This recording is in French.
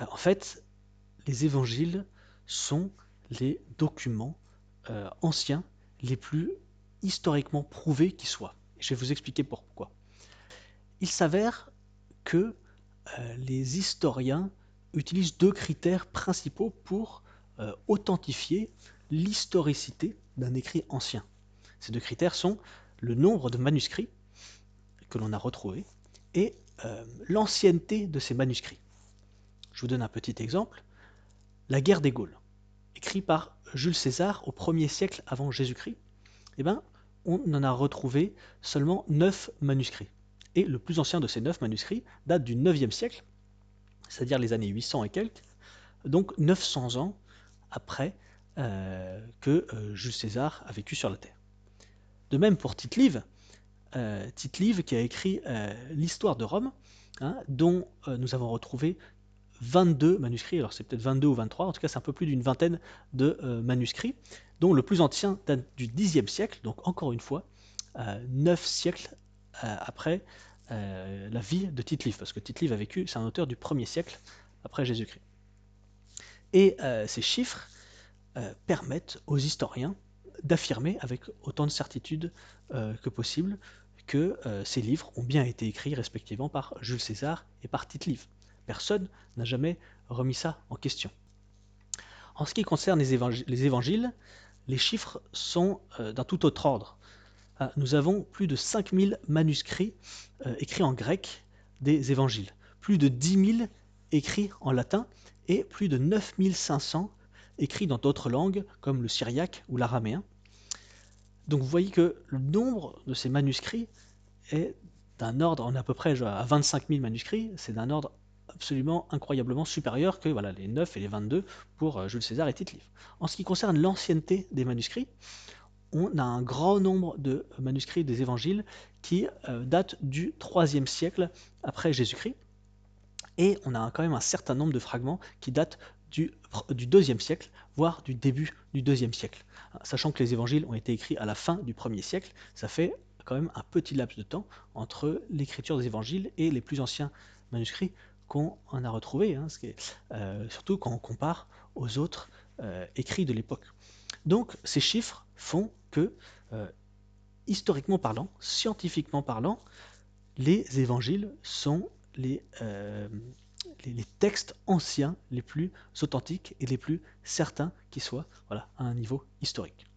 En fait, les évangiles sont les documents anciens les plus historiquement prouvés qui soient. Je vais vous expliquer pourquoi. Il s'avère que les historiens utilisent deux critères principaux pour authentifier l'historicité d'un écrit ancien. Ces deux critères sont le nombre de manuscrits que l'on a retrouvés et l'ancienneté de ces manuscrits. Je vous donne un petit exemple. La guerre des Gaules, écrit par Jules César au 1er siècle avant Jésus-Christ, eh ben, on en a retrouvé seulement 9 manuscrits. Et le plus ancien de ces 9 manuscrits date du 9e siècle, c'est-à-dire les années 800 et quelques, donc 900 ans après que Jules César a vécu sur la Terre. De même pour Tite-Live, qui a écrit l'histoire de Rome, hein, dont nous avons retrouvé 22 manuscrits, alors c'est peut-être 22 ou 23, en tout cas c'est un peu plus d'une vingtaine de manuscrits, dont le plus ancien date du Xe siècle, donc encore une fois, 9 siècles après la vie de Tite-Live, parce que Tite-Live a vécu, c'est un auteur du 1er siècle après Jésus-Christ. Et ces chiffres permettent aux historiens d'affirmer avec autant de certitude que possible que ces livres ont bien été écrits respectivement par Jules César et par Tite-Live. Personne n'a jamais remis ça en question. En ce qui concerne les évangiles, les chiffres sont d'un tout autre ordre. Nous avons plus de 5000 manuscrits écrits en grec des évangiles, plus de 10 000 écrits en latin et plus de 9500 écrits dans d'autres langues comme le syriaque ou l'araméen. Donc vous voyez que le nombre de ces manuscrits est d'un ordre, on est à peu près à 25 000 manuscrits, c'est d'un ordre absolument incroyablement supérieur que voilà, les 9 et les 22 pour Jules César et Tite-Live. En ce qui concerne l'ancienneté des manuscrits, on a un grand nombre de manuscrits des évangiles qui datent du 3e siècle après Jésus-Christ, et on a quand même un certain nombre de fragments qui datent du 2e siècle, voire du début du 2e siècle. Sachant que les évangiles ont été écrits à la fin du 1er siècle, ça fait quand même un petit laps de temps entre l'écriture des évangiles et les plus anciens manuscrits qu'on en a retrouvés, hein, surtout quand on compare aux autres écrits de l'époque. Donc ces chiffres font que, historiquement parlant, scientifiquement parlant, les évangiles sont les textes anciens les plus authentiques et les plus certains qui soient, voilà, à un niveau historique.